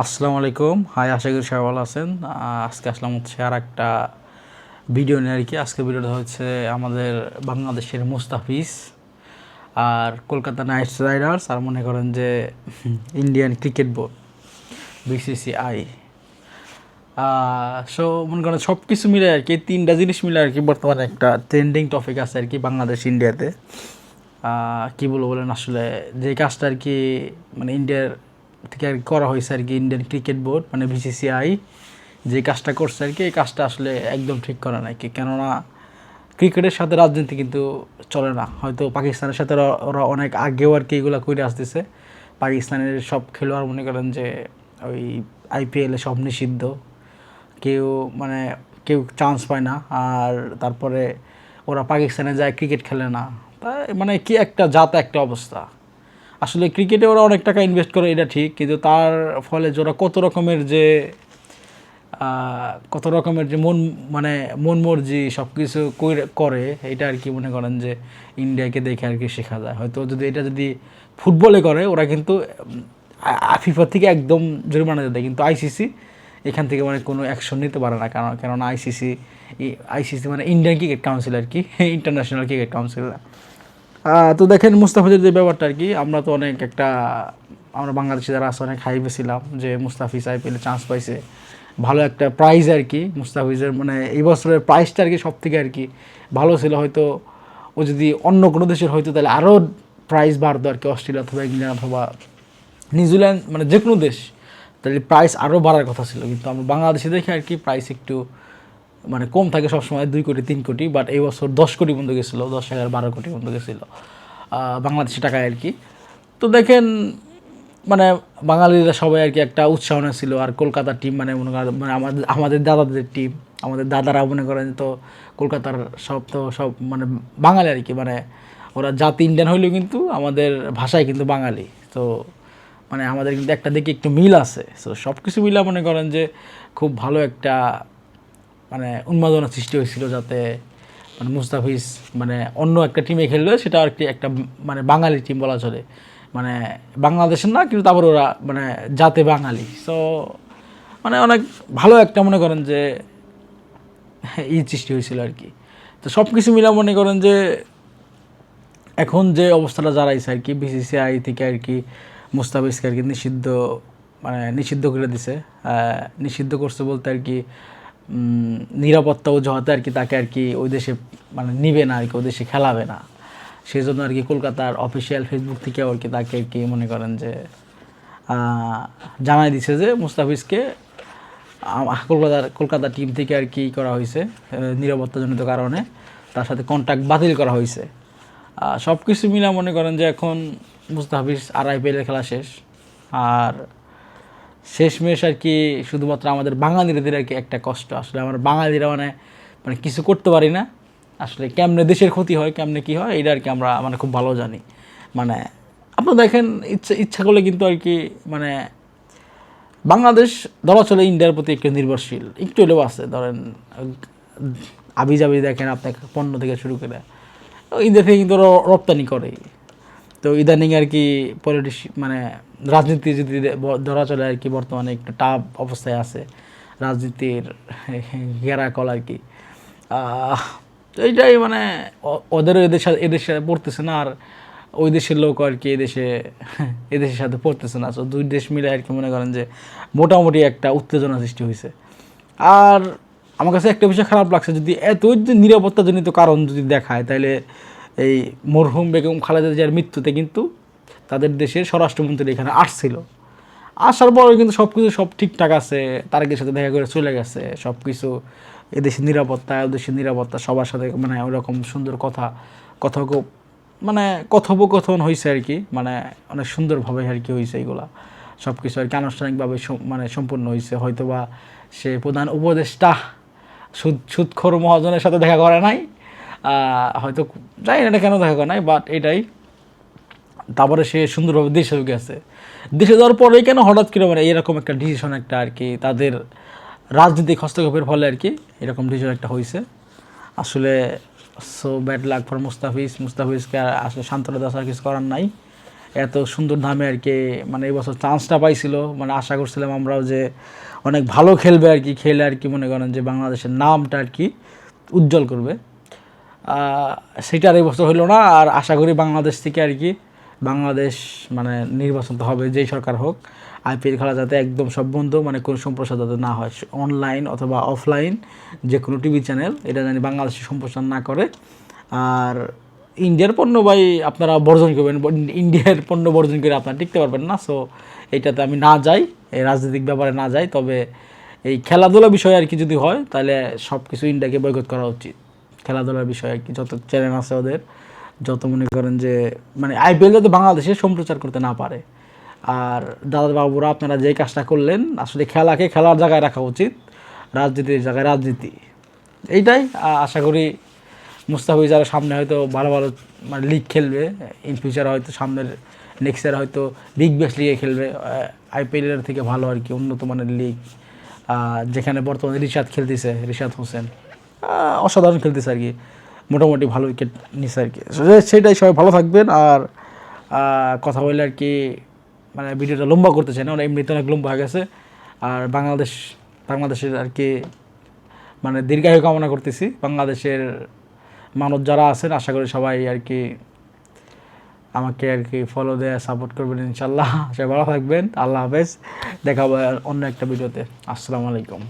আসসালামু আলাইকুম। হাই, আশা করি সবাই ভালো আছেন। আজকে আসলাম হচ্ছে আর একটা ভিডিও নিয়ে আর কি। আজকে ভিডিওটা হচ্ছে আমাদের বাংলাদেশের মুস্তাফিজ আর কলকাতা নাইট রাইডার্স আর মনে করেন যে Indian cricket board BCCI. So মনে করেন সব কিছু মিলে আর কি, তিনটা জিনিস মিলে আর কি বর্তমানে একটা ট্রেন্ডিং টপিক আছে আর কি বাংলাদেশ ইন্ডিয়াতে। কী বলবো বলেন, আসলে যে কাজটা আর কি মানে ইন্ডিয়ার থেকে আর কি করা হয়েছে আর কি, ইন্ডিয়ান ক্রিকেট বোর্ড মানে বিসিসিআই যে কাজটা করছে আর কি, এই কাজটা আসলে একদম ঠিক করা নাই কি। কেননা ক্রিকেটের সাথে রাজনীতি কিন্তু চলে না। হয়তো পাকিস্তানের সাথে ওরা অনেক আগেও আর কি এগুলো করে আসতেছে। পাকিস্তানের সব খেলোয়াড় মনে করেন যে ওই আইপিএলে সব নিষিদ্ধ, কেউ মানে কেউ চান্স পায় না। আর তারপরে ওরা পাকিস্তানে যায়, ক্রিকেট খেলে না। তাই মানে কি একটা একটা অবস্থা। আসলে ক্রিকেটে ওরা অনেক টাকা ইনভেস্ট করে, এটা ঠিক, কিন্তু তার ফলে যে ওরা কত রকমের যে মানে মন মর্জি সব কিছু করে, এটা আর কি মনে করেন যে ইন্ডিয়াকে দেখে আর কি শেখা যায়। হয়তো যদি এটা যদি ফুটবলে করে, ওরা কিন্তু ফিফা থেকে একদম জরিমানা দেয়, কিন্তু আইসিসি এখান থেকে মানে কোনো অ্যাকশন নিতে পারে না। কেননা আইসিসি মানে ইন্ডিয়ান ক্রিকেট কাউন্সিল আর কি, ইন্টারন্যাশনাল ক্রিকেট কাউন্সিল। তো দেখেন মুস্তাফিজের যে ব্যাপারটা আর কি, আমরা তো অনেক আমরা বাংলাদেশি যারা আছে অনেক হাইপে ছিলাম যে মুস্তাফিজ আইপিএলে চান্স পাইছে, ভালো একটা প্রাইজ আর কি। মুস্তাফিজের মানে এই বছরের প্রাইজটা আর কি সব থেকে আর কি ভালো ছিল। হয়তো ও যদি অন্য কোনো দেশের হয়তো তাহলে আরও প্রাইজ বাড়তো আর কি, অস্ট্রেলিয়া অথবা ইংল্যান্ড অথবা নিউজিল্যান্ড, মানে যে কোনো দেশ, তাহলে প্রাইস আরও বাড়ার কথা ছিল। কিন্তু আমরা বাংলাদেশে দেখে আর কি প্রাইস একটু মানে কম থাকে সবসময়, 2 কোটি 3 কোটি, বাট এই বছর 10 কোটি পর্যন্ত গেছিলো, 10-11-12 কোটি পর্যন্ত গেছিলো বাংলাদেশি টাকায় আর কি। তো দেখেন মানে বাঙালিরা সবাই আর কি একটা উৎসাহ ছিল। আর কলকাতার টিম মানে মনে করেন মানে আমাদের দাদাদের টিম, আমাদের দাদারা মনে করেন তো কলকাতার সব মানে বাঙালি আর কি। মানে ওরা জাতি ইন্ডিয়ান হইলেও কিন্তু আমাদের ভাষায় কিন্তু বাঙালি। তো মানে আমাদের কিন্তু একটা দিকে একটু মিল আছে। সো সব কিছু মিলা মনে করেন যে খুব ভালো একটা মানে উন্মাদনা সৃষ্টি হয়েছিল, যাতে মানে মুস্তাফিজ মানে অন্য একটা টিমে খেললে সেটা আর কি একটা মানে বাঙালি টিম বলা চলে, মানে বাংলাদেশের না, কিন্তু তারপর ওরা মানে জাতে বাঙালি। সো মানে অনেক ভালো একটা মনে করেন যে সৃষ্টি হয়েছিল আর কি। তো সব কিছু মিলা মনে করেন যে এখন যে অবস্থাটা দাঁড়াইছে আর কি, বিসিসিআই থেকে আর কি মুস্তাফিজকে আর কি নিষিদ্ধ করে দিছে। নিষিদ্ধ করছে বলতে আর কি নিরাপত্তা অজুহাতে আর কি তাকে আর কি ওই দেশে মানে নিবে না আর কি, ওই দেশে খেলাবে না। সেই জন্য আর কি কলকাতার অফিসিয়াল ফেসবুক থেকে আর কি তাকে আর কি মনে করেন যে জানাই দিছে যে মুস্তাফিজকে কলকাতা টিম থেকে আর কি করা হয়েছে নিরাপত্তাজনিত কারণে, তার সাথে কন্ট্যাক্ট বাতিল করা হয়েছে। সব কিছু মিলা মনে করেন যে এখন মুস্তাফিজ আর আইপিএলের খেলা শেষ। আর শেষমেশ আর কি শুধুমাত্র আমাদের বাঙালিদের আর কি একটা কষ্ট, আসলে আমরা বাঙালিরা মানে মানে কিছু করতে পারি না। আসলে কেমনে দেশের ক্ষতি হয়, কেমনে কী হয়, এটা আর কি আমরা মানে খুব ভালো জানি। মানে আপনারা দেখেন ইচ্ছা করলে কিন্তু আর কি মানে বাংলাদেশ ধরা চলে ইন্ডিয়ার প্রতি একটু নির্ভরশীল, একটু হলেও আছে। ধরেন আবি দেখেন আপনাকে পণ্য থেকে শুরু করে ইন্ডিয়া থেকে কিন্তু রপ্তানি করে। তো ইদানিং আর কি মানে রাজনীতি যদি ধরা চলে আর কি, বর্তমানে একটু টাফ অবস্থায় আছে রাজনীতির ঘেরাকল আর কি। তো এইটাই মানে ওদেরও এদের সাথে পড়তেছে না, আর ওই দেশের লোক আর কি এদেশের সাথে পড়তেছে না। তো দুই দেশ মিলে আর কি মনে করেন যে মোটামুটি একটা উত্তেজনা সৃষ্টি হয়েছে। আর আমার কাছে একটা বিষয় খারাপ লাগছে, যদি এতই যদি নিরাপত্তাজনিত কারণ যদি দেখায়, তাহলে এই মরহুম বেগম খালেদা জিয়ার মৃত্যুতে কিন্তু তাদের দেশের স্বরাষ্ট্রমন্ত্রী এখানে আসছিল, আসার পরে কিন্তু সব ঠিকঠাক আছে, তারেকের সাথে দেখা করে চলে গেছে। সব কিছু এদেশের নিরাপত্তা, ওদেশের নিরাপত্তা, সবার সাথে মানে ওরকম সুন্দর কথা মানে কথোপকথন হয়েছে আর কি, মানে অনেক সুন্দরভাবে আর কি হয়েছে এগুলা সব কিছু আর কি, আনুষ্ঠানিকভাবে মানে সম্পূর্ণ হয়েছে। হয়তোবা সে প্রধান উপদেষ্টা সুদখোর মহাজনের সাথে দেখা করে নাই, হয়তো জানি না কেন দেখা করে নাই, বাট এটাই। তারপরে সে সুন্দরভাবে দেশে গেছে। দেশে যাওয়ার পরেই কেন হঠাৎ করে মানে এরকম একটা ডিসিশন একটা আর কি তাদের রাজনৈতিক হস্তক্ষেপের ফলে আর কি এরকম ডিসিশন একটা হয়েছে। আসলে সো ব্যাড লাক ফর মুস্তাফিজকে আসলে সান্ত্বনা দেওয়া কিছু করার নাই। এত সুন্দর দামে আর কি মানে এই বছর চান্সটা পাইছিল, মানে আশা করছিলাম আমরাও যে অনেক ভালো খেলবে আর কি, খেলে আর কি মনে করেন যে বাংলাদেশের নামটা আর কি উজ্জ্বল করবে। সেটা আর এই বছর হলো না। আর আশা করি বাংলাদেশ থেকে আর কি বাংলাদেশ মানে নির্বাচন তো হবে, যেই সরকার হোক, আইপিএল খেলা যাতে একদম সব বন্ধ, মানে কোনো সম্প্রচার যাতে না হয়, অনলাইন অথবা অফলাইন যে কোনো টিভি চ্যানেল এটা জানি বাংলাদেশে সম্প্রচার না করে। আর ইন্ডিয়ার পণ্য ভাই আপনারা বর্জন করবেন, ইন্ডিয়ার পণ্য বর্জন করে আপনারা টিকতে পারবেন না। সো এইটাতে আমি না যাই, এই রাজনৈতিক ব্যাপারে না যাই। তবে এই খেলাধুলা বিষয় আর কি যদি হয় তাহলে সব কিছু ইন্ডিয়াকে বয়কট করা উচিত। খেলাধুলার বিষয় আর কি যত চ্যানেল আছে ওদের, যত মনে করেন যে মানে আইপিএল যাতে বাংলাদেশে সম্প্রচার করতে না পারে। আর দাদা বাবুরা আপনারা যে কাজটা করলেন, আসলে খেলাকে খেলার জায়গায় রাখা উচিত, রাজনীতির জায়গায় রাজনীতি। এইটাই আশা করি মুস্তাফিজ যারা সামনে হয়তো ভালো ভালো মানে লিগ খেলবে, ইন ফিউচার হয়তো সামনের নেক্সট ইয়ার হয়তো বিগ ব্যাশ লিগে খেলবে, আইপিএলের থেকে ভালো আর কি উন্নত মানের লিগ, যেখানে বর্তমানে রিশাদ খেলতেছে, রিশাদ হোসেন অসাধারণ খেলতেছে আর কি, মোটামুটি ভালো উইকেট নিচ্ছে আর কি। সেটাই, সবাই ভালো থাকবেন। আর কথা বললে আর কি মানে ভিডিওটা লম্বা করতে চাই না, এমনিতে অনেক লম্বা হয়ে গেছে। আর বাংলাদেশের আর কি মানে দীর্ঘায়ু কামনা করতেছি। বাংলাদেশের মানুষ যারা আছেন আশা করি সবাই আর কি আমাকে আর কি ফলো দেয়া সাপোর্ট করবেন ইনশাল্লাহ। সবাই ভালো থাকবেন, আল্লাহ হাফেজ, দেখা হবে অন্য একটা ভিডিওতে। আসসালামু আলাইকুম।